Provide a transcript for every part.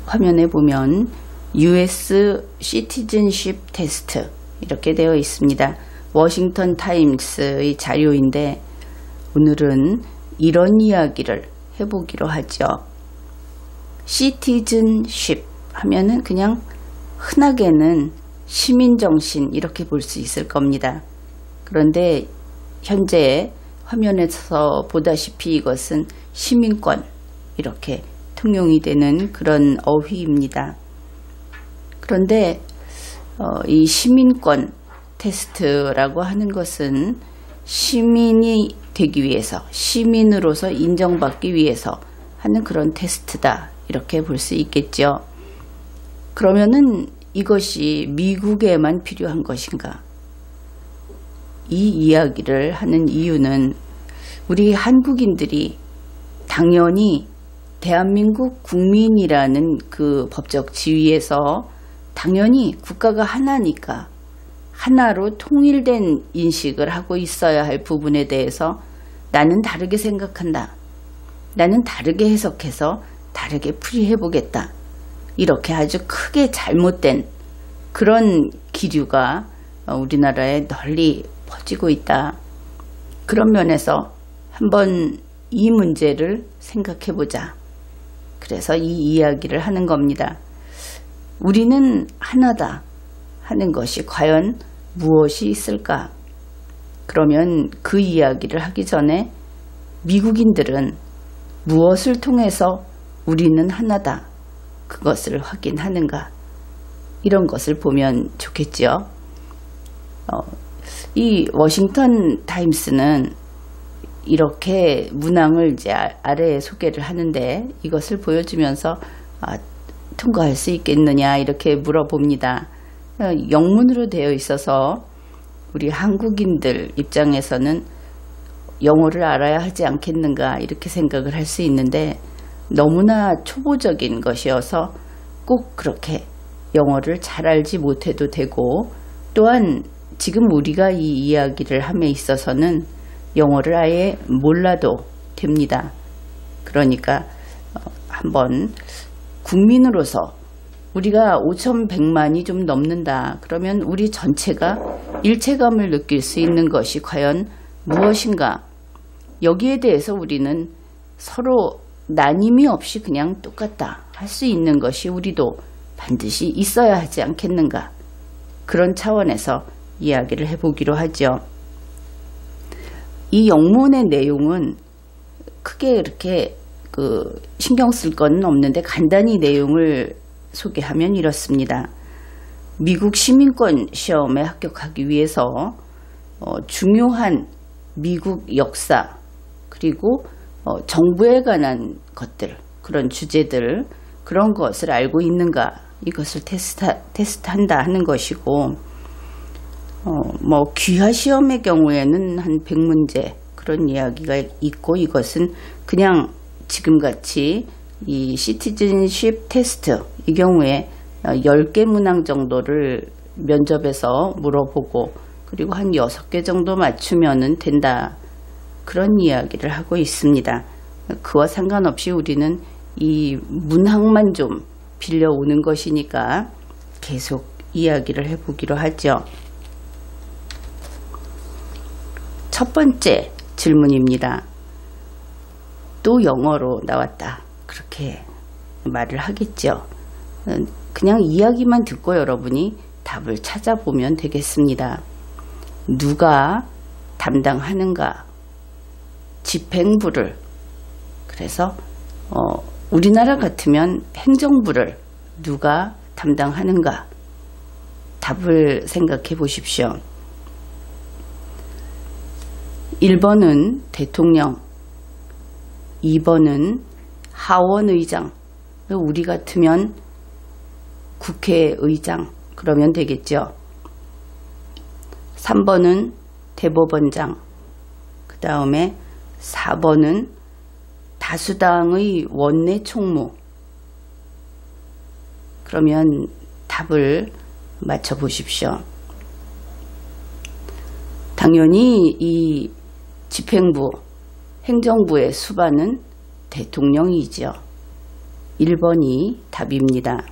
화면에 보면 US 시티즌십 테스트 이렇게 되어 있습니다. 워싱턴 타임스의 자료인데 오늘은 이런 이야기를 해보기로 하죠. 시티즌십 하면은 그냥 흔하게는 시민정신 이렇게 볼 수 있을 겁니다. 그런데 현재 화면에서 보다시피 이것은 시민권 이렇게 통용이 되는 그런 어휘입니다. 그런데 이 시민권 테스트라고 하는 것은 시민이 되기 위해서, 시민으로서 인정받기 위해서 하는 그런 테스트다 이렇게 볼 수 있겠죠. 그러면은 이것이 미국에만 필요한 것인가? 이 이야기를 하는 이유는 우리 한국인들이 당연히 대한민국 국민이라는 그 법적 지위에서 당연히 국가가 하나니까 하나로 통일된 인식을 하고 있어야 할 부분에 대해서 나는 다르게 생각한다. 나는 다르게 해석해서 다르게 풀이해보겠다. 이렇게 아주 크게 잘못된 그런 기류가 우리나라에 널리 퍼지고 있다. 그런 면에서 한번 이 문제를 생각해보자. 그래서 이 이야기를 하는 겁니다. 우리는 하나다 하는 것이 과연 무엇이 있을까? 그러면 그 이야기를 하기 전에 미국인들은 무엇을 통해서 우리는 하나다 그것을 확인하는가? 이런 것을 보면 좋겠죠. 이 워싱턴 타임스는 이렇게 문항을 이제 아래에 소개를 하는데 이것을 보여주면서 통과할 수 있겠느냐 이렇게 물어봅니다. 영문으로 되어 있어서 우리 한국인들 입장에서는 영어를 알아야 하지 않겠는가 이렇게 생각을 할 수 있는데 너무나 초보적인 것이어서 꼭 그렇게 영어를 잘 알지 못해도 되고 또한 지금 우리가 이 이야기를 함에 있어서는 영어를 아예 몰라도 됩니다. 그러니까 한번 국민으로서 우리가 5,100만이 좀 넘는다. 그러면 우리 전체가 일체감을 느낄 수 있는 것이 과연 무엇인가? 여기에 대해서 우리는 서로 나님이 없이 그냥 똑같다 할 수 있는 것이 우리도 반드시 있어야 하지 않겠는가? 그런 차원에서 이야기를 해보기로 하죠. 이 영문의 내용은 크게 이렇게 신경 쓸 건 없는데 간단히 내용을 소개하면 이렇습니다. 미국 시민권 시험에 합격하기 위해서 중요한 미국 역사 그리고 정부에 관한 것들 그런 주제들 그런 것을 알고 있는가 이것을 테스트한다 하는 것이고 귀화 시험의 경우에는 한 100문제 그런 이야기가 있고 이것은 그냥 지금같이 이 시티즌십 테스트 이 경우에 10개 문항 정도를 면접에서 물어보고 그리고 한 6개 정도 맞추면 된다. 그런 이야기를 하고 있습니다. 그와 상관없이 우리는 이 문항만 좀 빌려오는 것이니까 계속 이야기를 해보기로 하죠. 첫 번째 질문입니다. 또 영어로 나왔다. 그렇게 말을 하겠죠. 그냥 이야기만 듣고 여러분이 답을 찾아보면 되겠습니다. 누가 담당하는가? 집행부를 그래서 우리나라 같으면 행정부를 누가 담당하는가? 답을 생각해 보십시오. 1번은 대통령, 2번은 하원의장, 우리 같으면 국회의장 그러면 되겠죠. 3번은 대법원장, 그 다음에 4번은 다수당의 원내 총무. 그러면 답을 맞춰 보십시오. 당연히 이 집행부, 행정부의 수반은 대통령이죠. 1번이 답입니다.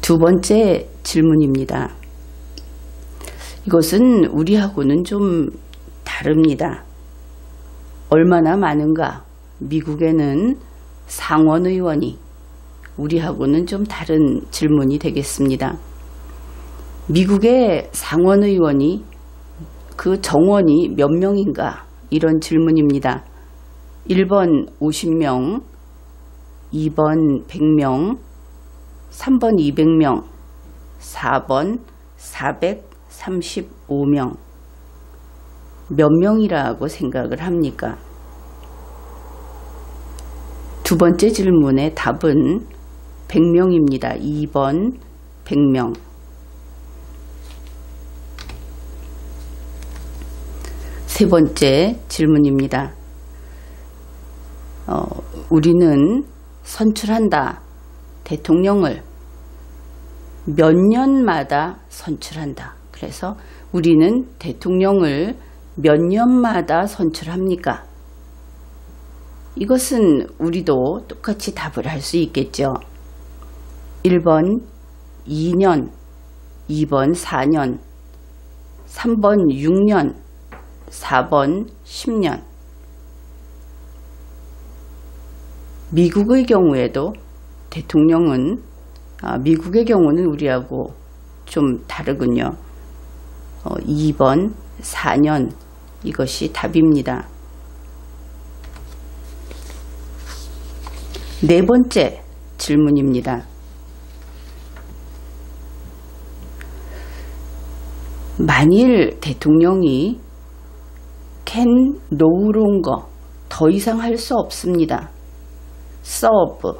두 번째 질문입니다. 이것은 우리하고는 좀 다릅니다. 얼마나 많은가? 미국에는 상원의원이, 우리하고는 좀 다른 질문이 되겠습니다. 미국의 상원의원이 그 정원이 몇 명인가? 이런 질문입니다. 1번 50명, 2번 100명, 3번 200명, 4번 435명. 몇 명이라고 생각을 합니까? 두 번째 질문의 답은 100명입니다. 2번 100명. 세 번째 질문입니다. 우리는 선출한다. 대통령을 몇 년마다 선출한다. 그래서 우리는 대통령을 몇 년마다 선출합니까? 이것은 우리도 똑같이 답을 할 수 있겠죠. 1번 2년, 2번 4년, 3번 6년, 4번 10년. 미국의 경우에도 대통령은, 미국의 경우는 우리하고 좀 다르군요. 2번 4년, 이것이 답입니다. 네 번째 질문입니다. 만일 대통령이 can no longer, 더 이상 할 수 없습니다. serve,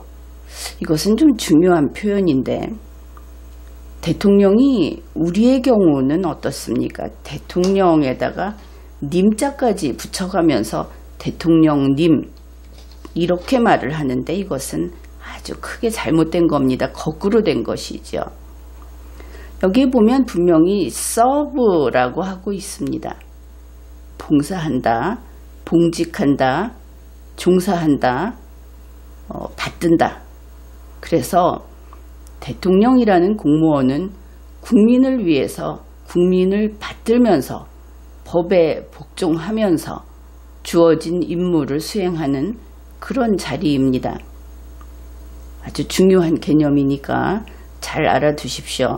이것은 좀 중요한 표현인데, 대통령이 우리의 경우는 어떻습니까? 대통령에다가 님자까지 붙여가면서 대통령님, 이렇게 말을 하는데 이것은 아주 크게 잘못된 겁니다. 거꾸로 된 것이죠. 여기 보면 분명히 serve라고 하고 있습니다. 봉사한다, 봉직한다, 종사한다, 받든다. 그래서 대통령이라는 공무원은 국민을 위해서, 국민을 받들면서 법에 복종하면서 주어진 임무를 수행하는 그런 자리입니다. 아주 중요한 개념이니까 잘 알아두십시오.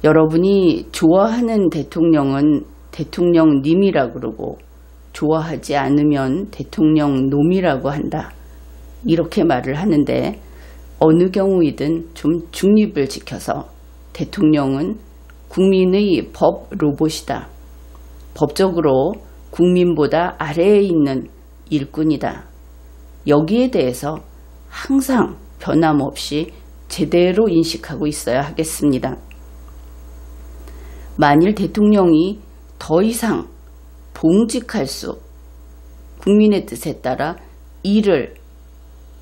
여러분이 좋아하는 대통령은 대통령님이라고 그러고 좋아하지 않으면 대통령놈이라고 한다. 이렇게 말을 하는데, 어느 경우이든 좀 중립을 지켜서 대통령은 국민의 법 로봇이다. 법적으로 국민보다 아래에 있는 일꾼이다. 여기에 대해서 항상 변함없이 제대로 인식하고 있어야 하겠습니다. 만일 대통령이 더 이상 봉직할 수, 국민의 뜻에 따라 일을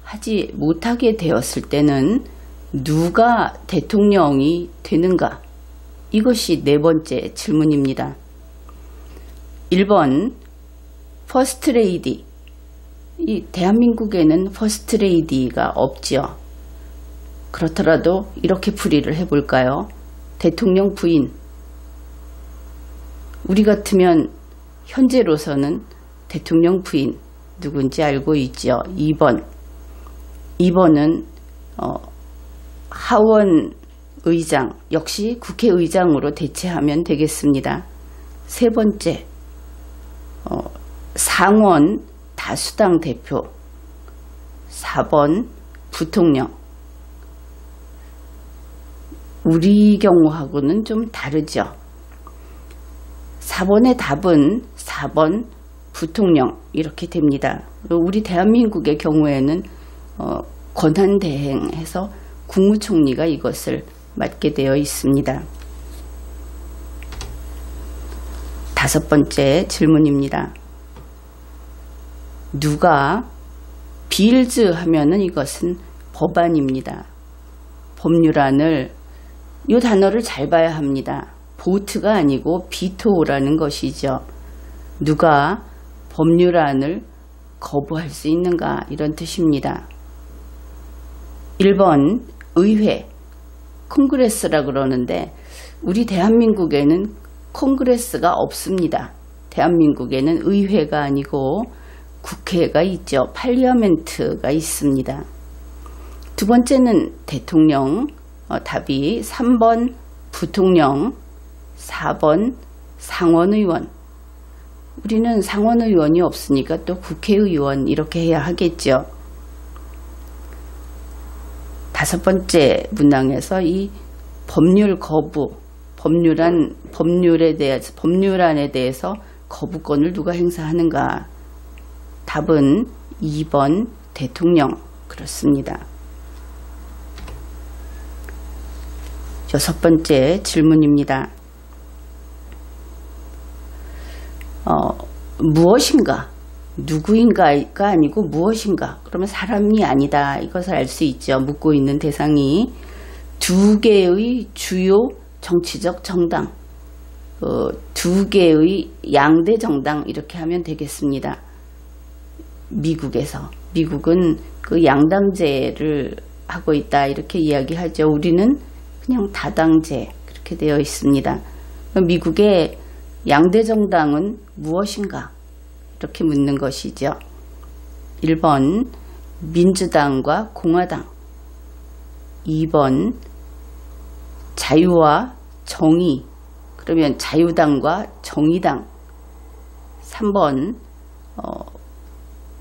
하지 못하게 되었을 때는 누가 대통령이 되는가? 이것이 네 번째 질문입니다. 1번 퍼스트 레이디. 이 대한민국에는 퍼스트 레이디가 없지요. 그렇더라도 이렇게 풀이를 해볼까요? 대통령 부인. 우리 같으면 현재로서는 대통령 부인 누군지 알고 있죠. 2번은 하원 의장, 역시 국회의장으로 대체하면 되겠습니다. 세 번째, 상원 다수당 대표. 4번 부통령. 우리 경우하고는 좀 다르죠. 4번의 답은 4번 부통령 이렇게 됩니다. 우리 대한민국의 경우에는 권한대행해서 국무총리가 이것을 맡게 되어 있습니다. 다섯 번째 질문입니다. 누가 빌즈 하면은 이것은 법안입니다. 법률안을, 이 단어를 잘 봐야 합니다. 보트가 아니고 비토라는 것이죠. 누가 법률안을 거부할 수 있는가 이런 뜻입니다. 1번 의회, 콩그레스라 그러는데 우리 대한민국에는 콩그레스가 없습니다. 대한민국에는 의회가 아니고 국회가 있죠. 팔리어멘트가 있습니다. 두 번째는 대통령, 답이 3번 부통령, 4번 상원의원. 우리는 상원의원이 없으니까 또 국회의원 이렇게 해야 하겠죠. 다섯 번째 문항에서 이 법률 거부, 법률안에 대해서 거부권을 누가 행사하는가? 답은 2번 대통령. 그렇습니다. 여섯 번째 질문입니다. 무엇인가? 누구인가가 아니고 무엇인가? 그러면 사람이 아니다. 이것을 알 수 있죠. 묻고 있는 대상이 두 개의 주요 정치적 정당, 두 개의 양대 정당 이렇게 하면 되겠습니다. 미국은 그 양당제를 하고 있다 이렇게 이야기하죠. 우리는 그냥 다당제 그렇게 되어 있습니다. 미국의 양대 정당은 무엇인가? 이렇게 묻는 것이죠. 1번 민주당과 공화당, 2번 자유와 정의, 그러면 자유당과 정의당, 3번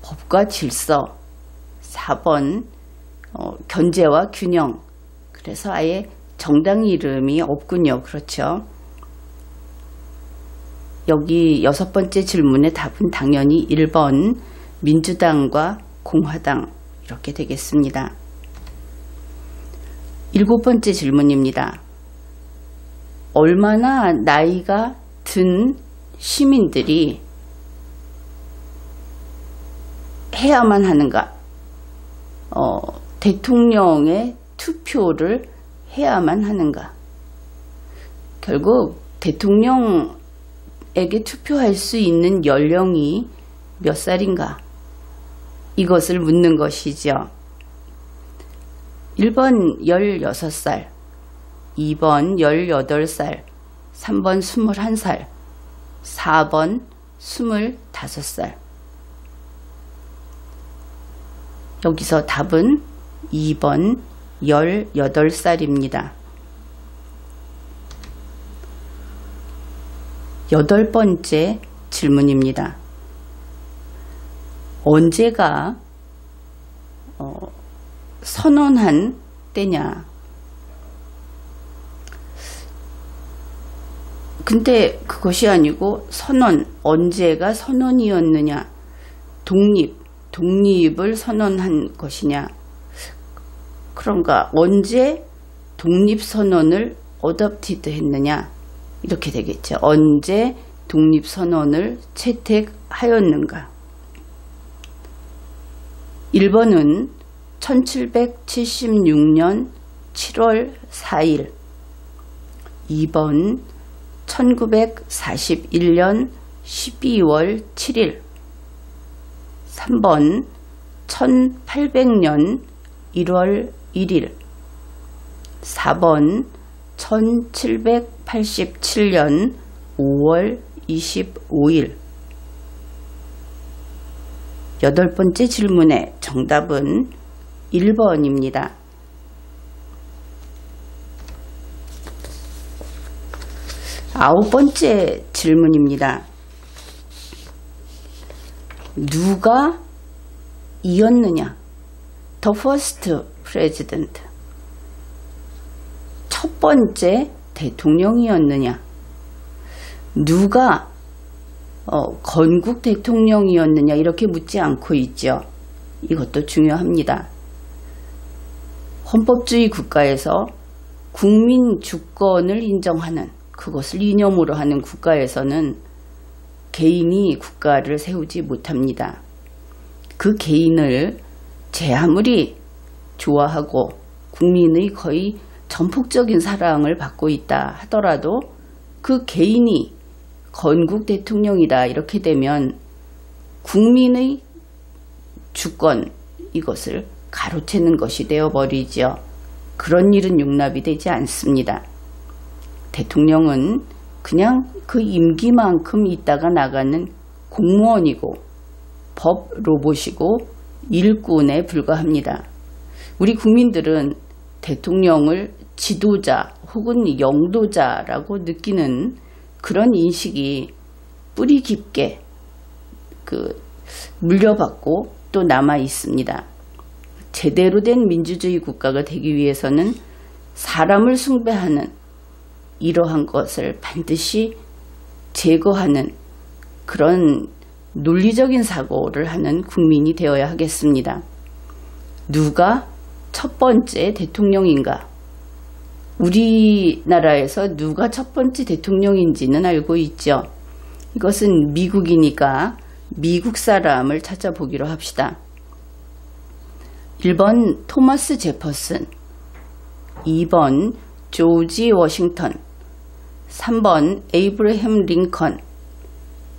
법과 질서, 4번 견제와 균형. 그래서 아예 정당 이름이 없군요. 그렇죠. 여기 여섯 번째 질문의 답은 당연히 1번 민주당과 공화당 이렇게 되겠습니다. 일곱 번째 질문입니다. 얼마나 나이가 든 시민들이 해야만 하는가? 대통령의 투표를 해야만 하는가? 결국 대통령에게 투표할 수 있는 연령이 몇 살인가? 이것을 묻는 것이죠. 1번 16살, 2번 18살, 3번 21살, 4번 25살. 여기서 답은 2번 18살입니다. 여덟 번째 질문입니다. 언제가 선언한 때냐? 근데 그것이 아니고 언제가 선언이었느냐? 독립을 선언한 것이냐? 그런가? 언제 독립선언을 어댑티드 했느냐? 이렇게 되겠죠. 언제 독립선언을 채택하였는가? 1번은 1776년 7월 4일, 2번 1941년 12월 7일, 3번 1800년 1월 1일, 4번 1787년 5월 25일. 여덟 번째 질문의 정답은 1번입니다. 아홉 번째 질문입니다. 누가 이었느냐? The first president. 첫 번째 대통령이었느냐? 누가 건국 대통령이었느냐? 이렇게 묻지 않고 있죠. 이것도 중요합니다. 헌법주의 국가에서 국민 주권을 인정하는, 그것을 이념으로 하는 국가에서는 개인이 국가를 세우지 못합니다. 그 개인을 제 아무리 좋아하고 국민의 거의 전폭적인 사랑을 받고 있다 하더라도 그 개인이 건국 대통령이다 이렇게 되면 국민의 주권 이것을 가로채는 것이 되어버리죠. 그런 일은 용납이 되지 않습니다. 대통령은 그냥 그 임기만큼 있다가 나가는 공무원이고 법 로봇이고 일꾼에 불과합니다. 우리 국민들은 대통령을 지도자 혹은 영도자라고 느끼는 그런 인식이 뿌리 깊게 물려받고 또 남아 있습니다. 제대로 된 민주주의 국가가 되기 위해서는 사람을 숭배하는 이러한 것을 반드시 제거하는 그런 논리적인 사고를 하는 국민이 되어야 하겠습니다. 누가 첫 번째 대통령인가? 우리나라에서 누가 첫 번째 대통령인지는 알고 있죠. 이것은 미국이니까 미국 사람을 찾아보기로 합시다. 1번 토마스 제퍼슨, 2번 조지 워싱턴, 3번 에이브러햄 링컨,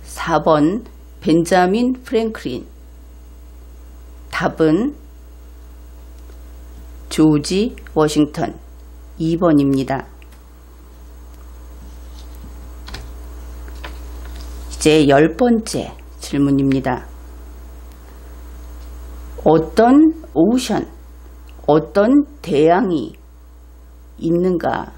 4번 벤자민 프랭클린. 답은 조지 워싱턴 2번입니다. 이제 10번째 질문입니다. 어떤 오션, 어떤 대양이 있는가?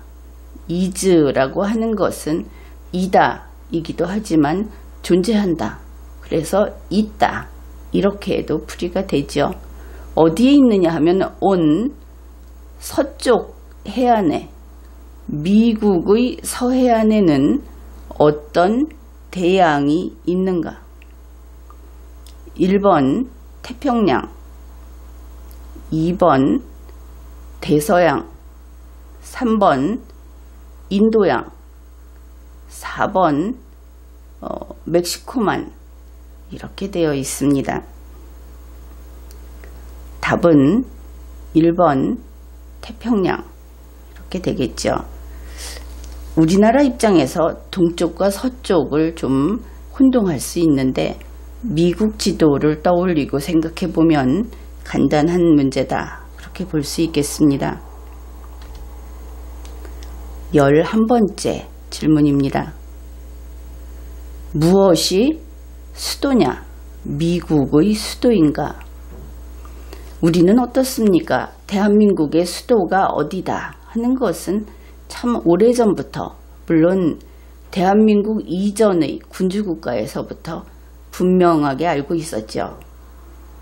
is라고 하는 것은 이다 이기도 하지만 존재한다. 그래서 있다. 이렇게도 풀이가 되죠. 어디에 있느냐 하면 온 서쪽 해안에, 미국의 서해안에는 어떤 대양이 있는가? 1번 태평양, 2번 대서양, 3번 인도양, 4번 멕시코만 이렇게 되어 있습니다. 답은 1번 태평양 이렇게 되겠죠. 우리나라 입장에서 동쪽과 서쪽을 좀 혼동할 수 있는데 미국 지도를 떠올리고 생각해 보면 간단한 문제다. 그렇게 볼 수 있겠습니다. 11번째 질문입니다. 무엇이 수도냐? 미국의 수도인가? 우리는 어떻습니까? 대한민국의 수도가 어디다 하는 것은 참 오래전부터, 물론 대한민국 이전의 군주국가에서부터 분명하게 알고 있었죠.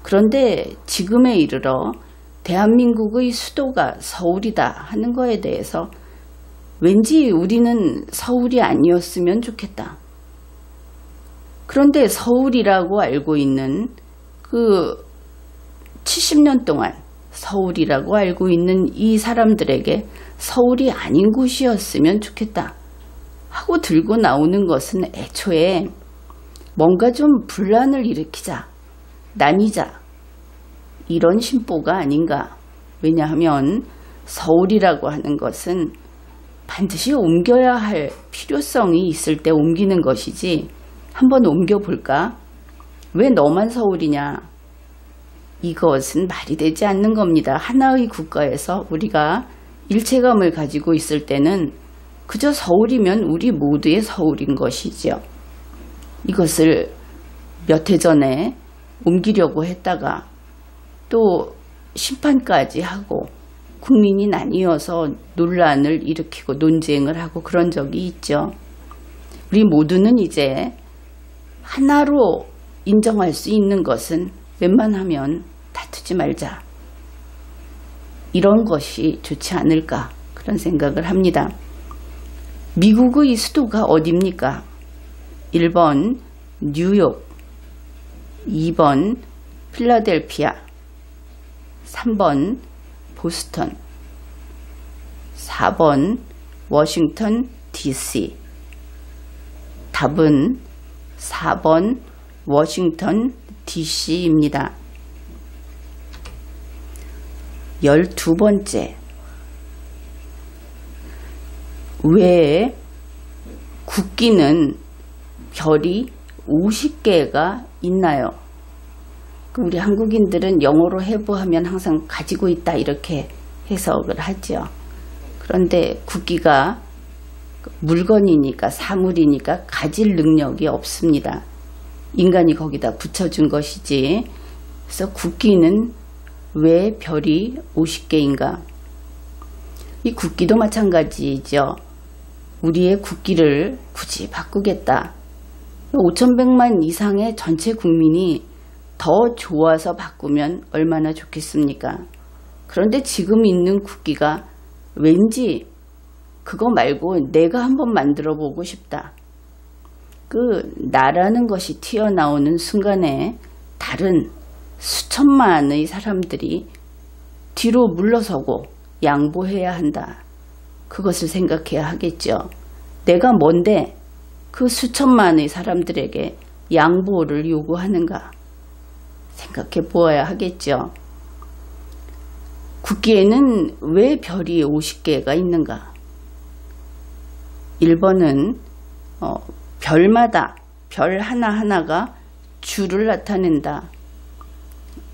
그런데 지금에 이르러 대한민국의 수도가 서울이다 하는 거에 대해서 왠지 우리는 서울이 아니었으면 좋겠다. 그런데 서울이라고 알고 있는 그 70년 동안 서울이라고 알고 있는 이 사람들에게 서울이 아닌 곳이었으면 좋겠다 하고 들고 나오는 것은 애초에 뭔가 좀 분란을 일으키자, 나뉘자 이런 심보가 아닌가. 왜냐하면 서울이라고 하는 것은 반드시 옮겨야 할 필요성이 있을 때 옮기는 것이지, 한번 옮겨볼까? 왜 너만 서울이냐? 이것은 말이 되지 않는 겁니다. 하나의 국가에서 우리가 일체감을 가지고 있을 때는 그저 서울이면 우리 모두의 서울인 것이죠. 이것을 몇 해 전에 옮기려고 했다가 또 심판까지 하고 국민이 나뉘어서 논란을 일으키고 논쟁을 하고 그런 적이 있죠. 우리 모두는 이제 하나로 인정할 수 있는 것은 웬만하면 다투지 말자. 이런 것이 좋지 않을까 그런 생각을 합니다. 미국의 수도가 어디입니까? 1번 뉴욕, 2번 필라델피아, 3번 보스턴, 4번 워싱턴 DC. 답은 4번 워싱턴 DC입니다. 12번째. 왜 국기는 별이 50개가 있나요? 우리 한국인들은 영어로 have 하면 항상 가지고 있다 이렇게 해석을 하죠. 그런데 국기가 물건이니까 사물이니까 가질 능력이 없습니다. 인간이 거기다 붙여준 것이지. 그래서 국기는 왜 별이 50개인가? 이 국기도 마찬가지죠. 우리의 국기를 굳이 바꾸겠다. 5,100만 이상의 전체 국민이 더 좋아서 바꾸면 얼마나 좋겠습니까? 그런데 지금 있는 국기가 왠지 그거 말고 내가 한번 만들어 보고 싶다. 나라는 것이 튀어나오는 순간에 다른 수천만의 사람들이 뒤로 물러서고 양보해야 한다. 그것을 생각해야 하겠죠. 내가 뭔데 그 수천만의 사람들에게 양보를 요구하는가 생각해 보아야 하겠죠. 국기에는 왜 별이 50개가 있는가? 1번은 별마다 별 하나하나가 주를 나타낸다.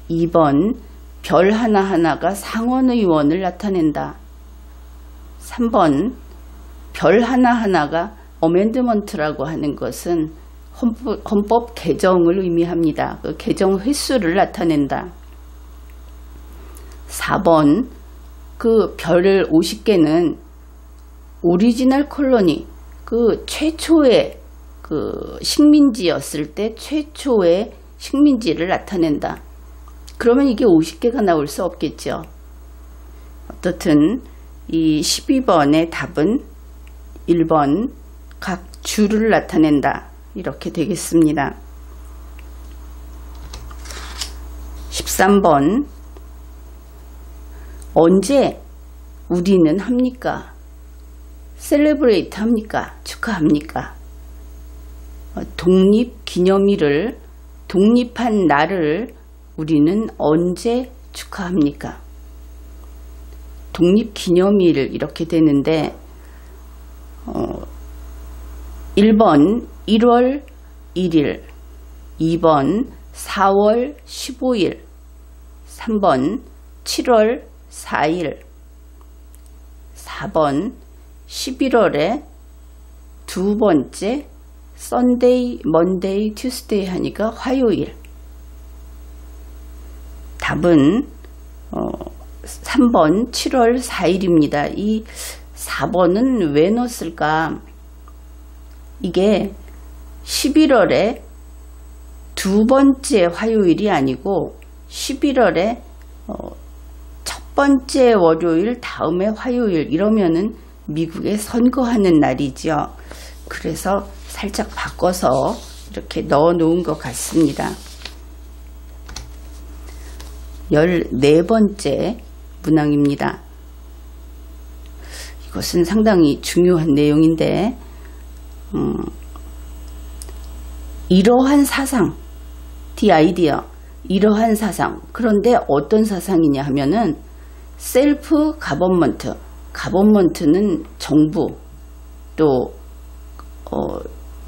2번 별 하나하나가 상원의원을 나타낸다. 3번 별 하나하나가 어멘드먼트라고 하는 것은 헌법 개정을 의미합니다. 그 개정 횟수를 나타낸다. 4번 그 별 50개는 오리지널 콜로니 최초의 식민지였을 때 최초의 식민지를 나타낸다. 그러면 이게 50개가 나올 수 없겠죠. 어떻든 이 12번의 답은 1번 각 주를 나타낸다. 이렇게 되겠습니다. 13번 언제 우리는 합니까? 셀레브레이트 합니까? 축하합니까? 독립기념일을 독립한 날을 우리는 언제 축하합니까? 독립기념일 이렇게 되는데 1번 1월 1일 2번 4월 15일 3번 7월 4일 4번 11월에 두 번째 썬데이, 먼데이, 튜스데이 하니까 화요일. 답은 3번 7월 4일입니다. 이 4번은 왜 넣었을까? 이게 11월에 두 번째 화요일이 아니고 11월에 첫 번째 월요일 다음에 화요일 이러면은 미국에 선거하는 날이죠. 그래서 살짝 바꿔서 이렇게 넣어 놓은 것 같습니다. 14번째 문항입니다. 이것은 상당히 중요한 내용인데 이러한 사상, the idea, 이러한 사상. 그런데 어떤 사상이냐 하면은 셀프 가버먼트, 가버먼트는 정부, 또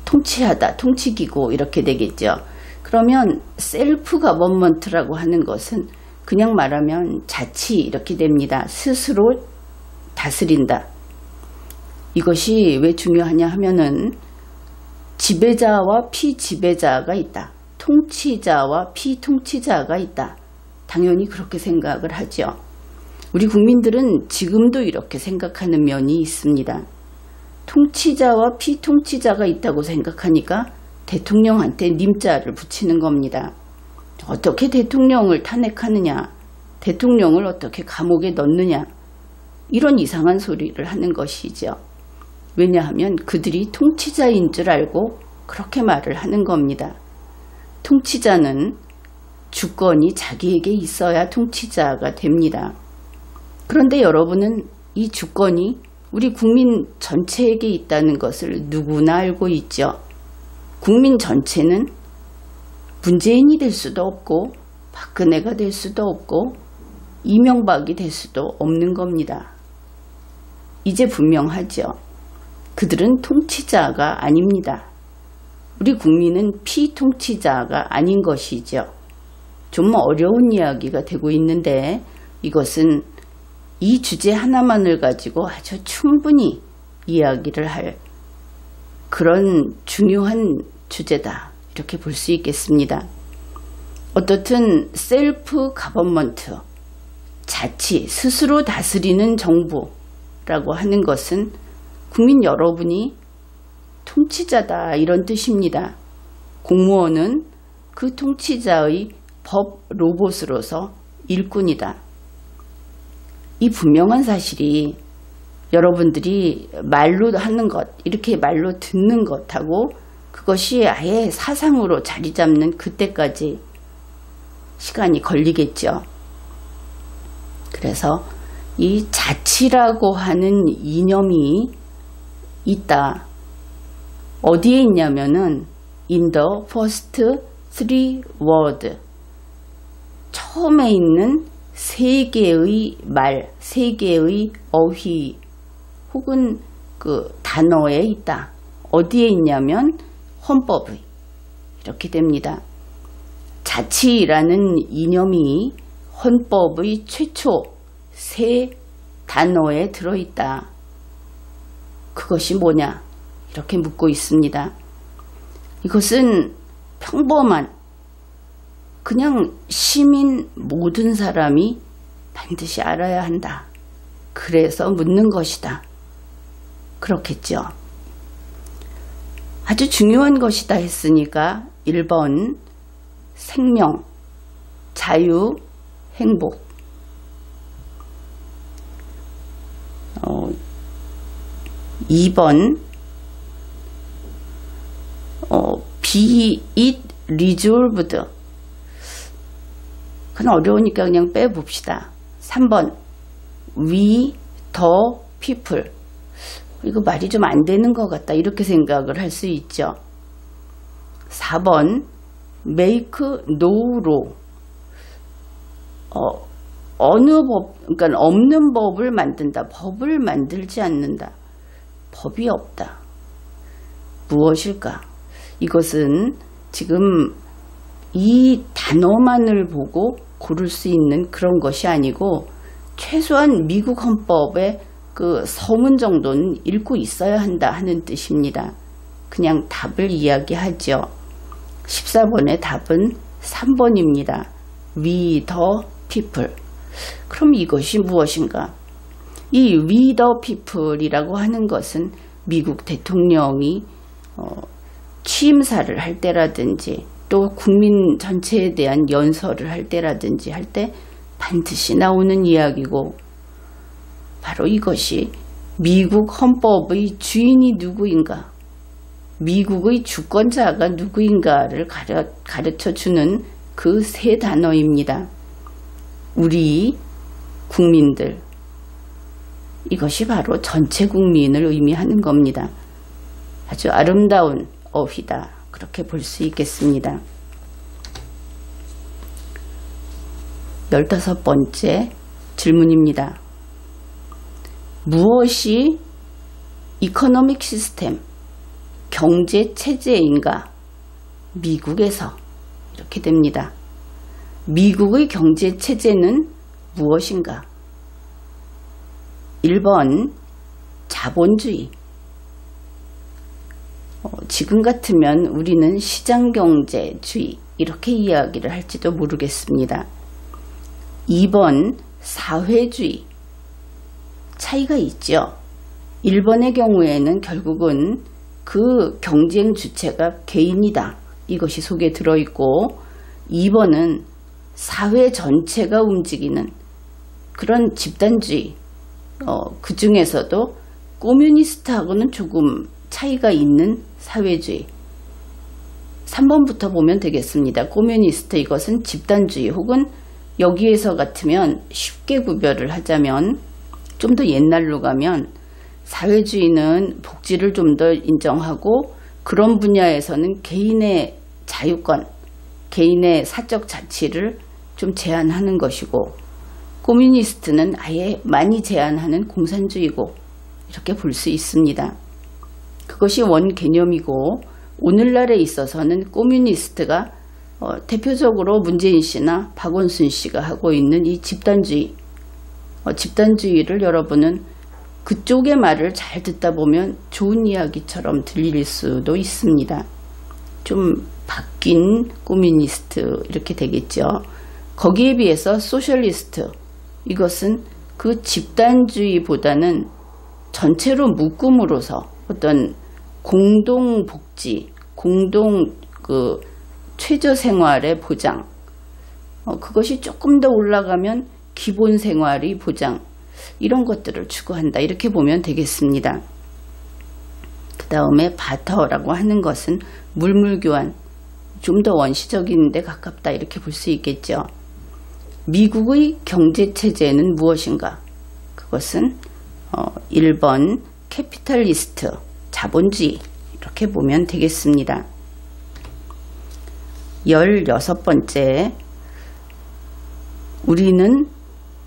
통치하다, 통치기구 이렇게 되겠죠. 그러면 셀프 가버먼트라고 하는 것은 그냥 말하면 자치 이렇게 됩니다. 스스로 다스린다. 이것이 왜 중요하냐 하면은 지배자와 피지배자가 있다. 통치자와 피통치자가 있다. 당연히 그렇게 생각을 하죠. 우리 국민들은 지금도 이렇게 생각하는 면이 있습니다. 통치자와 피통치자가 있다고 생각하니까 대통령한테 님자를 붙이는 겁니다. 어떻게 대통령을 탄핵하느냐, 대통령을 어떻게 감옥에 넣느냐, 이런 이상한 소리를 하는 것이죠. 왜냐하면 그들이 통치자인 줄 알고 그렇게 말을 하는 겁니다. 통치자는 주권이 자기에게 있어야 통치자가 됩니다. 그런데 여러분은 이 주권이 우리 국민 전체에게 있다는 것을 누구나 알고 있죠. 국민 전체는 문재인이 될 수도 없고 박근혜가 될 수도 없고 이명박이 될 수도 없는 겁니다. 이제 분명하죠. 그들은 통치자가 아닙니다. 우리 국민은 피통치자가 아닌 것이죠. 좀 어려운 이야기가 되고 있는데 이것은 이 주제 하나만을 가지고 아주 충분히 이야기를 할 그런 중요한 주제다. 이렇게 볼 수 있겠습니다. 어떻든 셀프 가버먼트, 자치, 스스로 다스리는 정부라고 하는 것은 국민 여러분이 통치자다 이런 뜻입니다. 공무원은 그 통치자의 법 로봇으로서 일꾼이다. 이 분명한 사실이 여러분들이 말로 하는 것, 이렇게 말로 듣는 것하고 그것이 아예 사상으로 자리 잡는 그때까지 시간이 걸리겠죠. 그래서 이 자치라고 하는 이념이 있다. 어디에 있냐면은 in the first three word, 처음에 있는 세 개의 말, 세 개의 어휘 혹은 그 단어에 있다. 어디에 있냐면 헌법의, 이렇게 됩니다. 자치라는 이념이 헌법의 최초 세 단어에 들어있다. 그것이 뭐냐? 이렇게 묻고 있습니다. 이것은 평범한 그냥 시민 모든 사람이 반드시 알아야 한다. 그래서 묻는 것이다. 그렇겠죠. 아주 중요한 것이다 했으니까 1번 생명, 자유, 행복. 2번 be it resolved. 그건 어려우니까 그냥 빼봅시다. 3번 we the people. 이거 말이 좀 안 되는 것 같다 이렇게 생각을 할 수 있죠. 4번 make no law. 어느 법, 그러니까 없는 법을 만든다. 법을 만들지 않는다. 법이 없다. 무엇일까? 이것은 지금 이 단어만을 보고 고를 수 있는 그런 것이 아니고 최소한 미국 헌법의 그 서문 정도는 읽고 있어야 한다 하는 뜻입니다. 그냥 답을 이야기하죠. 14번의 답은 3번입니다. We the people. 그럼 이것이 무엇인가? 이 We the people이라고 하는 것은 미국 대통령이 취임사를 할 때라든지 또 국민 전체에 대한 연설을 할 때라든지 할 때 반드시 나오는 이야기고, 바로 이것이 미국 헌법의 주인이 누구인가, 미국의 주권자가 누구인가를 가르쳐주는 그 세 단어입니다. 우리 국민들, 이것이 바로 전체 국민을 의미하는 겁니다. 아주 아름다운 어휘다, 그렇게 볼 수 있겠습니다. 15번째 질문입니다. 무엇이 이코노믹 시스템, 경제 체제인가? 미국에서. 이렇게 됩니다. 미국의 경제 체제는 무엇인가? 1번 자본주의. 지금 같으면 우리는 시장경제주의 이렇게 이야기를 할지도 모르겠습니다. 2번 사회주의. 차이가 있죠. 1번의 경우에는 결국은 그 경쟁 주체가 개인이다, 이것이 속에 들어있고, 2번은 사회 전체가 움직이는 그런 집단주의, 그 중에서도 코뮤니스트하고는 조금 차이가 있는 사회주의. 3번부터 보면 되겠습니다. 코뮤니스트, 이것은 집단주의, 혹은 여기에서 같으면 쉽게 구별을 하자면 좀 더 옛날로 가면 사회주의는 복지를 좀 더 인정하고 그런 분야에서는 개인의 자유권, 개인의 사적 자치를 좀 제한하는 것이고, 코뮤니스트는 아예 많이 제한하는 공산주의고, 이렇게 볼 수 있습니다. 그것이 원 개념이고, 오늘날에 있어서는 코뮤니스트가 대표적으로 문재인 씨나 박원순 씨가 하고 있는 이 집단주의, 집단주의를 여러분은 그쪽의 말을 잘 듣다 보면 좋은 이야기처럼 들릴 수도 있습니다. 좀 바뀐 꼬뮤니스트 이렇게 되겠죠. 거기에 비해서 소셜리스트, 이것은 그 집단주의보다는 전체로 묶음으로써 어떤 공동복지, 최저생활의 보장, 그것이 조금 더 올라가면 기본생활의 보장, 이런 것들을 추구한다, 이렇게 보면 되겠습니다. 그 다음에 바터라고 하는 것은 물물교환, 좀 더 원시적인 데 가깝다, 이렇게 볼 수 있겠죠. 미국의 경제체제는 무엇인가? 그것은 1번 캐피탈리스트, 자본주의, 이렇게 보면 되겠습니다. 16번째, 우리는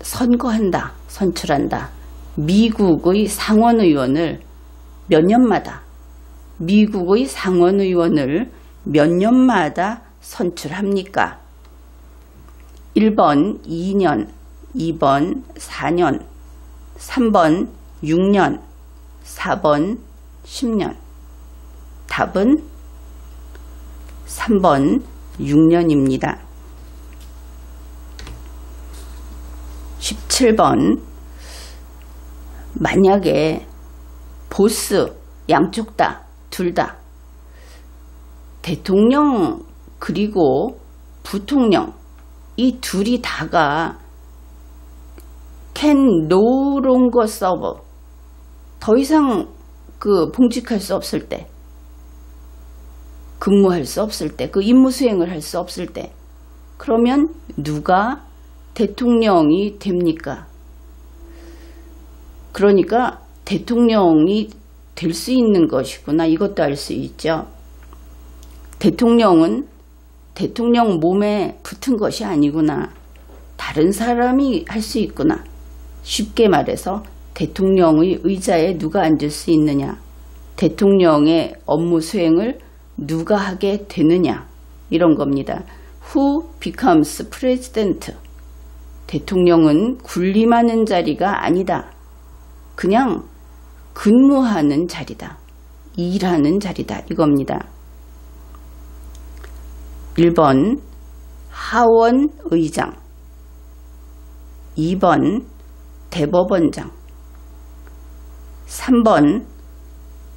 선거한다, 선출한다. 미국의 상원의원을 몇 년마다 선출합니까? 1번 2년, 2번 4년, 3번 6년, 4번 10년. 답은 3번 6년입니다. 17번, 만약에 보스 양쪽 다, 둘 다, 대통령 그리고 부통령, 이 둘이 다가 can no longer serve, 더 이상 봉직할 수 없을 때, 근무할 수 없을 때, 그 임무 수행을 할 수 없을 때, 그러면 누가 대통령이 됩니까? 그러니까 대통령이 될 수 있는 것이구나, 이것도 알 수 있죠. 대통령은 대통령 몸에 붙은 것이 아니구나, 다른 사람이 할 수 있구나. 쉽게 말해서 대통령의 의자에 누가 앉을 수 있느냐, 대통령의 업무 수행을 누가 하게 되느냐, 이런 겁니다. Who becomes president? 대통령은 군림하는 자리가 아니다. 그냥 근무하는 자리다. 일하는 자리다, 이겁니다. 1번 하원의장, 2번 대법원장, 3번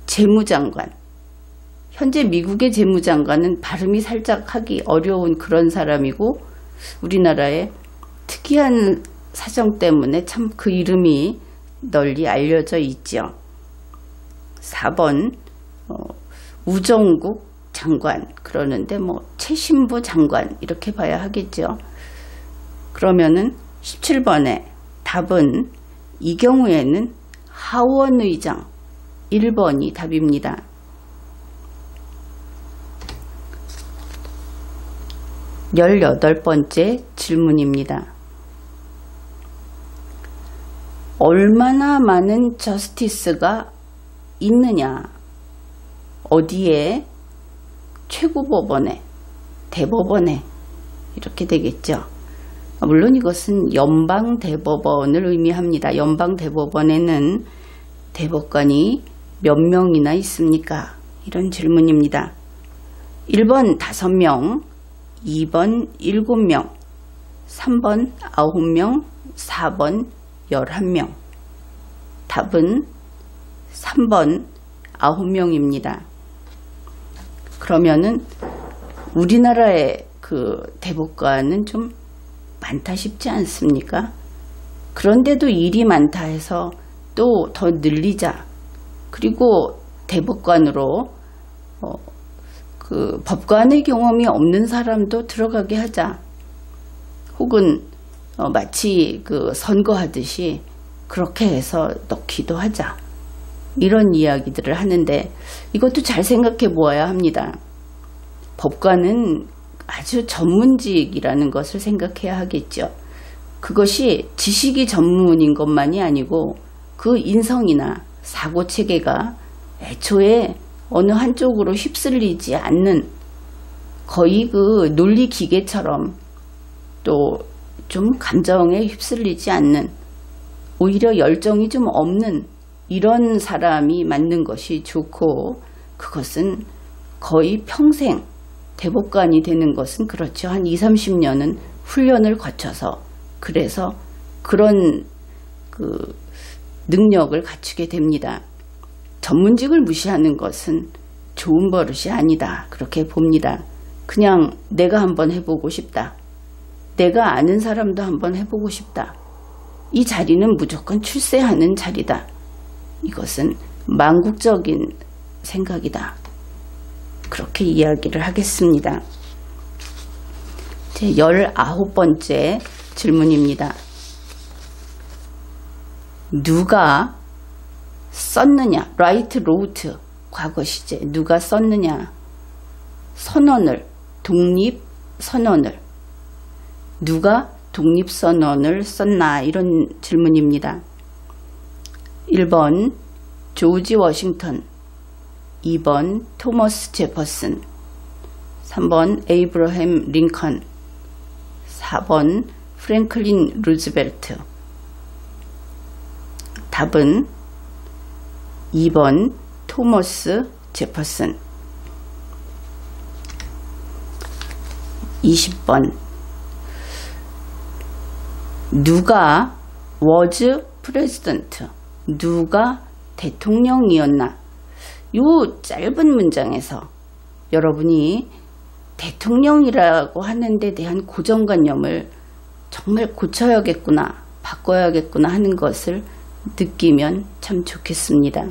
재무장관. 현재 미국의 재무장관은 발음이 살짝 하기 어려운 그런 사람이고, 우리나라의 특이한 사정 때문에 참 그 이름이 널리 알려져 있죠. 4번 우정국 장관, 그러는데 최신부 장관, 이렇게 봐야 하겠죠. 그러면은 17번의 답은 이 경우에는 하원의장, 1번이 답입니다. 18번째 질문입니다. 얼마나 많은 저스티스가 있느냐? 어디에? 최고법원에, 대법원에, 이렇게 되겠죠. 물론 이것은 연방대법원을 의미합니다. 연방대법원에는 대법관이 몇 명이나 있습니까? 이런 질문입니다. 1번 5명, 2번 7명, 3번 9명, 4번 11명. 답은 3번 9명입니다. 그러면은 우리나라의 대법관은 좀 많다 싶지 않습니까? 그런데도 일이 많다 해서 또 더 늘리자. 그리고 대법관으로 법관의 경험이 없는 사람도 들어가게 하자. 혹은 마치 선거하듯이 그렇게 해서 넣기도 하자. 이런 이야기들을 하는데, 이것도 잘 생각해 보아야 합니다. 법관은 아주 전문직이라는 것을 생각해야 하겠죠. 그것이 지식이 전문인 것만이 아니고 그 인성이나 사고체계가 애초에 어느 한쪽으로 휩쓸리지 않는 거의 그 논리 기계처럼 또 좀 감정에 휩쓸리지 않는, 오히려 열정이 좀 없는 이런 사람이 맞는 것이 좋고, 그것은 거의 평생 대법관이 되는 것은 그렇죠. 한 20, 30년은 훈련을 거쳐서, 그래서 그런 그 능력을 갖추게 됩니다. 전문직을 무시하는 것은 좋은 버릇이 아니다, 그렇게 봅니다. 그냥 내가 한번 해보고 싶다. 내가 아는 사람도 한번 해보고 싶다. 이 자리는 무조건 출세하는 자리다. 이것은 망국적인 생각이다. 그렇게 이야기를 하겠습니다. 제 19번째 질문입니다. 누가 썼느냐? 라이트 로트, 과거 시제. 누가 썼느냐? 선언을, 독립선언을. 누가 독립선언을 썼나? 이런 질문입니다. 1번 조지 워싱턴, 2번 토머스 제퍼슨, 3번 에이브러햄 링컨, 4번 프랭클린 루즈벨트. 답은 2번 토머스 제퍼슨. 20번 누가 was president, 누가 대통령이었나? 요 짧은 문장에서 여러분이 대통령이라고 하는 데 대한 고정관념을 정말 고쳐야겠구나, 바꿔야겠구나 하는 것을 느끼면 참 좋겠습니다.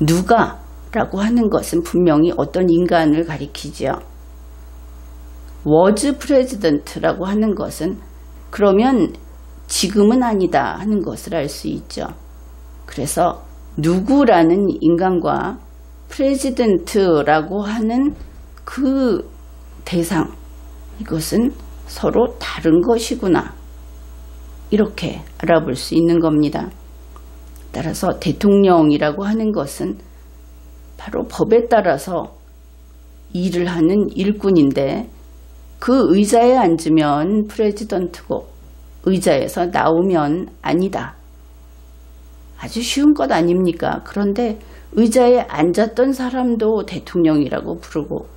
누가 라고 하는 것은 분명히 어떤 인간을 가리키죠. was president라고 하는 것은 그러면 지금은 아니다 하는 것을 알 수 있죠. 그래서 누구라는 인간과 프레지던트라고 하는 그 대상, 이것은 서로 다른 것이구나, 이렇게 알아볼 수 있는 겁니다. 따라서 대통령이라고 하는 것은 바로 법에 따라서 일을 하는 일꾼인데, 그 의자에 앉으면 프레지던트고 의자에서 나오면 아니다. 아주 쉬운 것 아닙니까? 그런데 의자에 앉았던 사람도 대통령이라고 부르고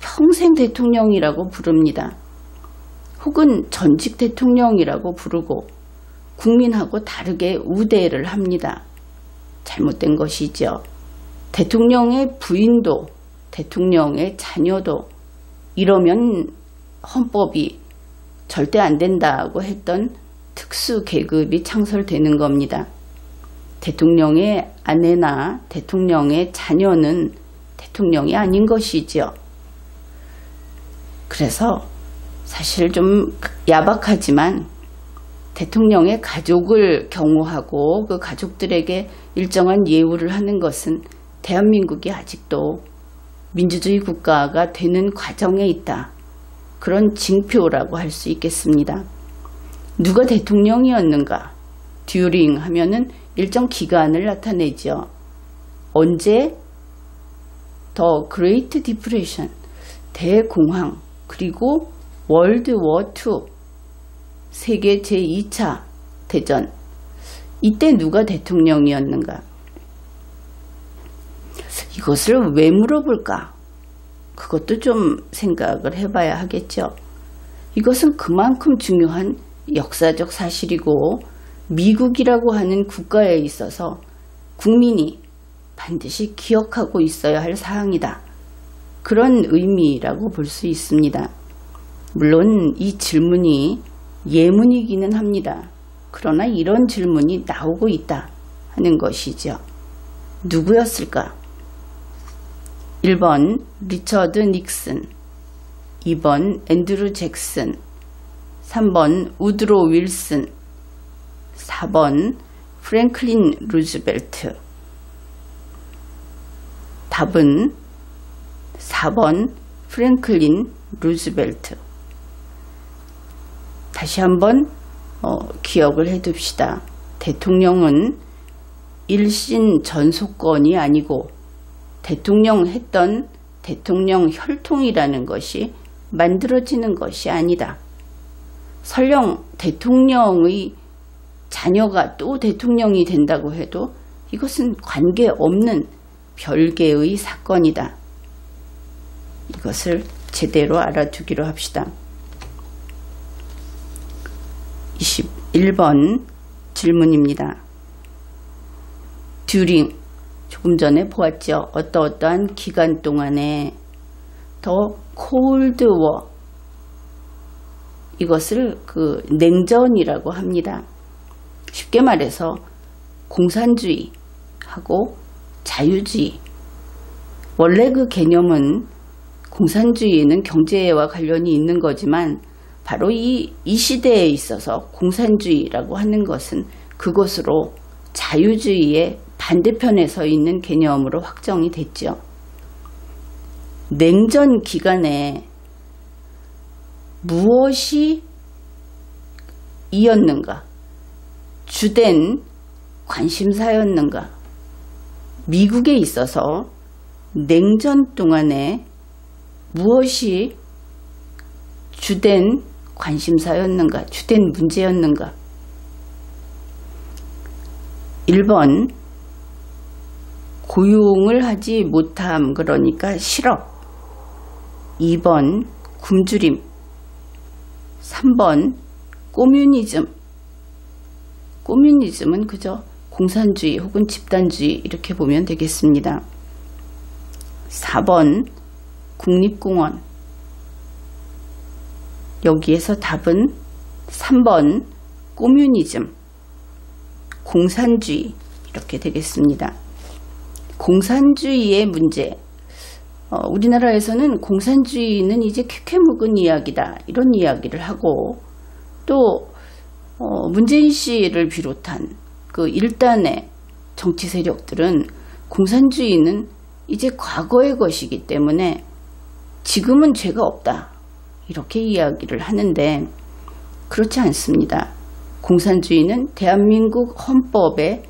평생 대통령이라고 부릅니다. 혹은 전직 대통령이라고 부르고 국민하고 다르게 우대를 합니다. 잘못된 것이죠. 대통령의 부인도 대통령의 자녀도 이러면 헌법이 절대 안 된다고 했던 특수 계급이 창설되는 겁니다. 대통령의 아내나 대통령의 자녀는 대통령이 아닌 것이죠. 그래서 사실 좀 야박하지만 대통령의 가족을 경호하고 그 가족들에게 일정한 예우를 하는 것은 대한민국이 아직도 민주주의 국가가 되는 과정에 있다. 그런 징표라고 할 수 있겠습니다. 누가 대통령이었는가? 듀링 하면은 일정 기간을 나타내죠. 언제? 더 그레이트 디프레션, 대공황, 그리고 월드 워 II, 세계 제2차 대전. 이때 누가 대통령이었는가? 이것을 왜 물어볼까? 그것도 좀 생각을 해봐야 하겠죠. 이것은 그만큼 중요한 역사적 사실이고 미국이라고 하는 국가에 있어서 국민이 반드시 기억하고 있어야 할 사항이다. 그런 의미라고 볼 수 있습니다. 물론 이 질문이 예문이기는 합니다. 그러나 이런 질문이 나오고 있다 하는 것이죠. 누구였을까? 1번 리처드 닉슨, 2번 앤드루 잭슨, 3번 우드로 윌슨, 4번 프랭클린 루즈벨트. 답은 4번 프랭클린 루즈벨트. 다시 한번 기억을 해둡시다. 대통령은 일신 전속권이 아니고 대통령 했던 대통령 혈통이라는 것이 만들어지는 것이 아니다. 설령 대통령의 자녀가 또 대통령이 된다고 해도 이것은 관계없는 별개의 사건이다. 이것을 제대로 알아두기로 합시다. 21번 질문입니다. 듀링, 조금 전에 보았죠. 어떠한 기간 동안에 더 콜드 워, 이것을 냉전이라고 합니다. 쉽게 말해서 공산주의하고 자유주의, 원래 그 개념은 공산주의는 경제와 관련이 있는 거지만 바로 이 시대에 있어서 공산주의라고 하는 것은 그것으로 자유주의의 반대편에 서 있는 개념으로 확정이 됐죠. 냉전 기간에 무엇이 이었는가? 주된 관심사였는가? 미국에 있어서 냉전 동안에 무엇이 주된 관심사였는가? 주된 문제였는가? 1번 고용을 하지 못함, 그러니까 실업. 2번 굶주림. 3번 꼬뮤니즘. 꼬뮤니즘은 그저 공산주의 혹은 집단주의 이렇게 보면 되겠습니다. 4번 국립공원. 여기에서 답은 3번 꼬뮤니즘, 공산주의 이렇게 되겠습니다. 공산주의의 문제. 우리나라에서는 공산주의는 이제 쾌쾌묵은 이야기다, 이런 이야기를 하고, 또 문재인 씨를 비롯한 그 일단의 정치 세력들은 공산주의는 이제 과거의 것이기 때문에 지금은 죄가 없다, 이렇게 이야기를 하는데 그렇지 않습니다. 공산주의는 대한민국 헌법에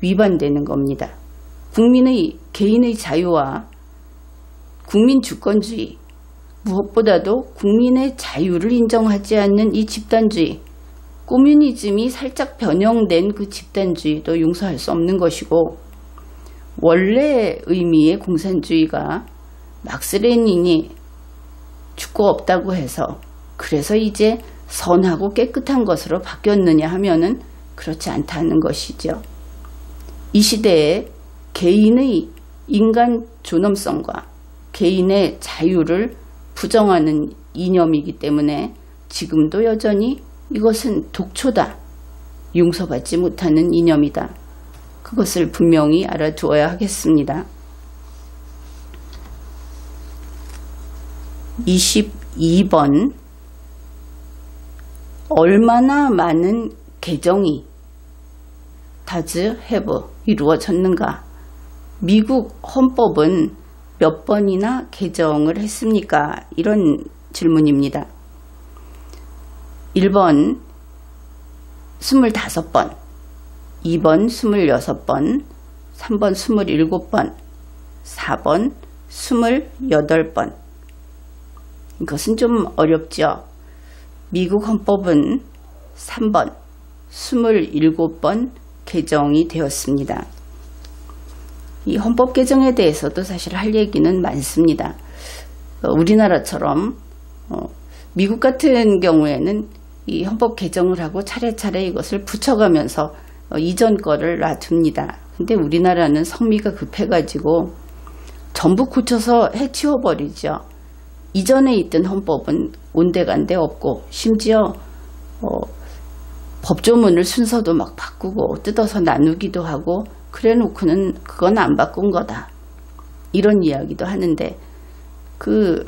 위반되는 겁니다. 국민의 개인의 자유와 국민 주권주의, 무엇보다도 국민의 자유를 인정하지 않는 이 집단주의, 꼬뮤니즘이 살짝 변형된 그 집단주의도 용서할 수 없는 것이고, 원래 의미의 공산주의가 막스 레닌이 죽고 없다고 해서 그래서 이제 선하고 깨끗한 것으로 바뀌었느냐 하면은 그렇지 않다는 것이죠. 이 시대에 개인의 인간 존엄성과 개인의 자유를 부정하는 이념이기 때문에 지금도 여전히 이것은 독초다, 용서받지 못하는 이념이다. 그것을 분명히 알아두어야 하겠습니다. 22번 얼마나 많은 개정이 does have 이루어졌는가? 미국 헌법은 몇 번이나 개정을 했습니까? 이런 질문입니다. 1번 25번, 2번 26번, 3번 27번, 4번 28번. 이것은 좀 어렵죠. 미국 헌법은 3번 27번 개정이 되었습니다. 이 헌법 개정에 대해서도 사실 할 얘기는 많습니다. 우리나라처럼 미국 같은 경우에는 이 헌법 개정을 하고 차례차례 이것을 붙여가면서 이전 거를 놔둡니다. 근데 우리나라는 성미가 급해가지고 전부 고쳐서 해치워버리죠. 이전에 있던 헌법은 온데간데 없고, 심지어 법조문을 순서도 막 바꾸고 뜯어서 나누기도 하고 그래 놓고는 그건 안 바꾼 거다, 이런 이야기도 하는데, 그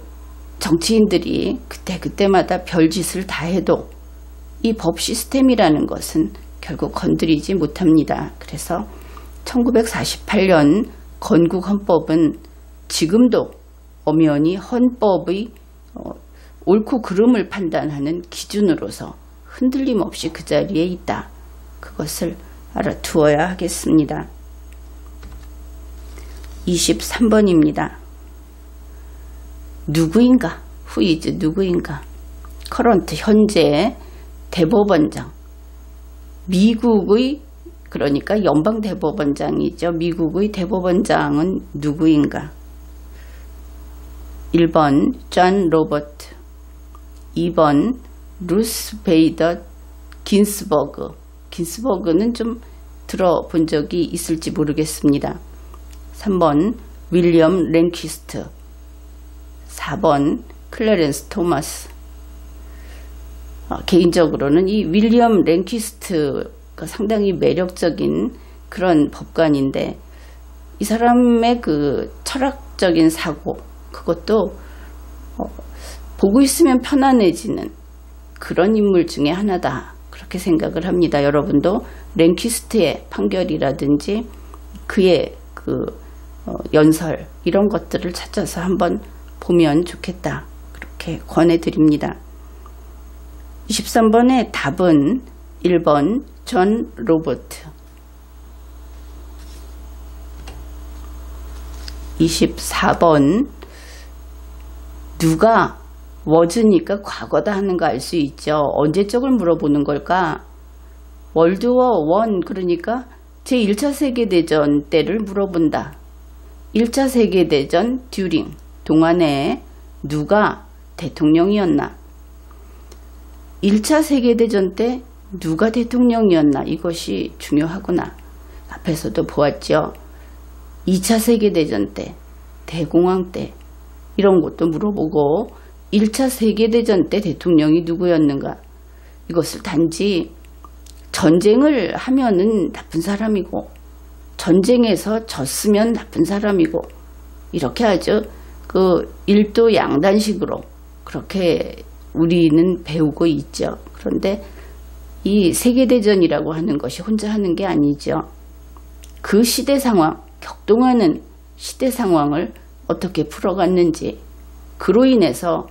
정치인들이 그때마다 별짓을 다 해도 이 법 시스템이라는 것은 결국 건드리지 못합니다. 그래서 1948년 건국 헌법은 지금도 엄연히 헌법의 옳고 그름을 판단하는 기준으로서 흔들림 없이 그 자리에 있다. 그것을 알아두어야 하겠습니다. 23번입니다. 누구인가? Who is 누구인가? current 현재 대법원장, 미국의 그러니까 연방 대법원장이죠. 미국의 대법원장은 누구인가? 1번 존 로버트, 2번 루스 베이더 긴스버그. 긴스버그는 좀 들어본 적이 있을지 모르겠습니다. 3번 윌리엄 랭키스트, 4번 클래렌스 토마스. 개인적으로는 이 윌리엄 랭키스트가 상당히 매력적인 그런 법관인데, 이 사람의 그 철학적인 사고, 그것도 보고 있으면 편안해지는 그런 인물 중에 하나다, 그렇게 생각을 합니다. 여러분도 랭키스트의 판결이라든지 그의 그 연설 이런 것들을 찾아서 한번 보면 좋겠다, 그렇게 권해드립니다. 23번의 답은 1번 존 로버트. 24번 누가 was니까 과거다 하는 거 알 수 있죠. 언제적을 물어보는 걸까? 월드워 1 그러니까 제1차 세계대전 때를 물어본다. 1차 세계대전 during 동안에 누가 대통령이었나? 1차 세계대전 때 누가 대통령이었나? 이것이 중요하구나. 앞에서도 보았죠. 2차 세계대전 때, 대공황 때 이런 것도 물어보고 1차 세계대전 때 대통령이 누구였는가? 이것을 단지 전쟁을 하면은 나쁜 사람이고 전쟁에서 졌으면 나쁜 사람이고 이렇게 아주 그 일도 양단식으로 그렇게 우리는 배우고 있죠. 그런데 이 세계대전이라고 하는 것이 혼자 하는 게 아니죠. 그 시대 상황, 격동하는 시대 상황을 어떻게 풀어갔는지, 그로 인해서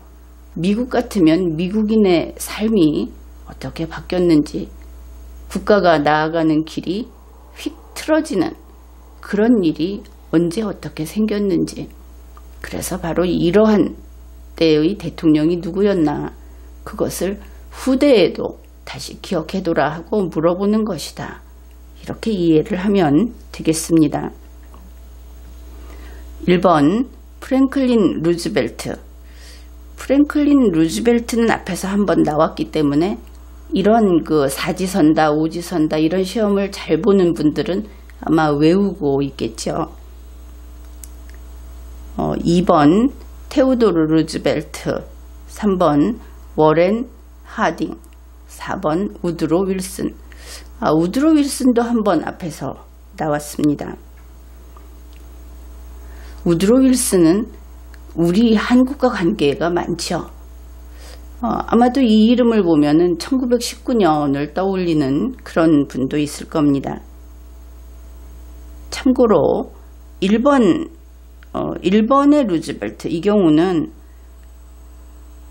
미국 같으면 미국인의 삶이 어떻게 바뀌었는지, 국가가 나아가는 길이 휙 틀어지는 그런 일이 언제 어떻게 생겼는지, 그래서 바로 이러한 때의 대통령이 누구였나, 그것을 후대에도 다시 기억해둬라 하고 물어보는 것이다. 이렇게 이해를 하면 되겠습니다. 1번 프랭클린 루즈벨트. 프랭클린 루즈벨트는 앞에서 한번 나왔기 때문에 이런 그 사지선다, 오지선다 이런 시험을 잘 보는 분들은 아마 외우고 있겠죠. 2번 테오도르 루즈벨트, 3번 워렌 하딩, 4번 우드로 윌슨. 우드로 윌슨도 한번 앞에서 나왔습니다. 우드로 윌슨은 우리 한국과 관계가 많죠. 아마도 이 이름을 보면은 1919년을 떠올리는 그런 분도 있을 겁니다. 참고로 1번의 루즈벨트, 이 경우는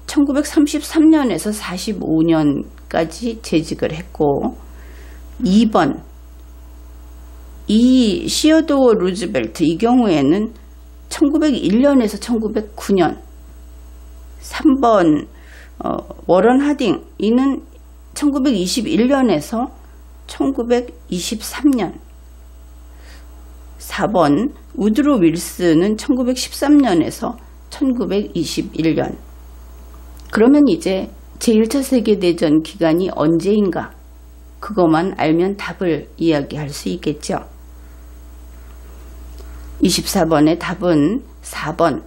1933년에서 45년까지 재직을 했고, 2번 이 시어도어 루즈벨트, 이 경우에는 1901년에서 1909년, 3번 워런 하딩, 이는 1921년에서 1923년, 4번 우드로 윌슨은 1913년에서 1921년. 그러면 이제 제1차 세계대전 기간이 언제인가? 그것만 알면 답을 이야기할 수 있겠죠. 24번의 답은 4번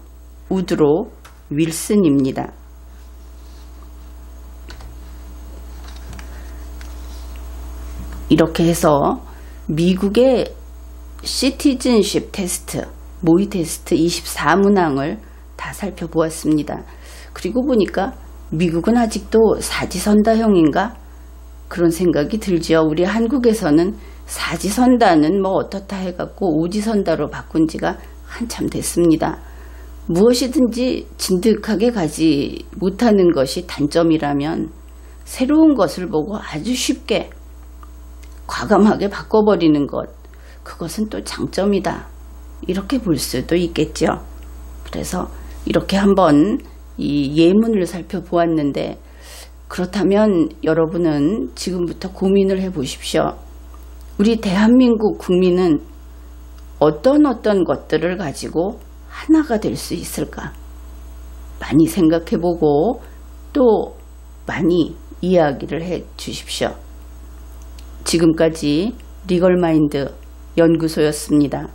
우드로 윌슨입니다. 이렇게 해서 미국의 시티즌십 테스트, 모의 테스트 24문항을 다 살펴보았습니다. 그리고 보니까 미국은 아직도 사지선다형인가? 그런 생각이 들죠. 우리 한국에서는 사지선다는 뭐 어떻다 해갖고 오지선다로 바꾼 지가 한참 됐습니다. 무엇이든지 진득하게 가지 못하는 것이 단점이라면 새로운 것을 보고 아주 쉽게 과감하게 바꿔버리는 것, 그것은 또 장점이다. 이렇게 볼 수도 있겠죠. 그래서 이렇게 한번 이 예문을 살펴보았는데, 그렇다면 여러분은 지금부터 고민을 해 보십시오. 우리 대한민국 국민은 어떤 것들을 가지고 하나가 될 수 있을까? 많이 생각해 보고 또 많이 이야기를 해 주십시오. 지금까지 리걸마인드 연구소였습니다.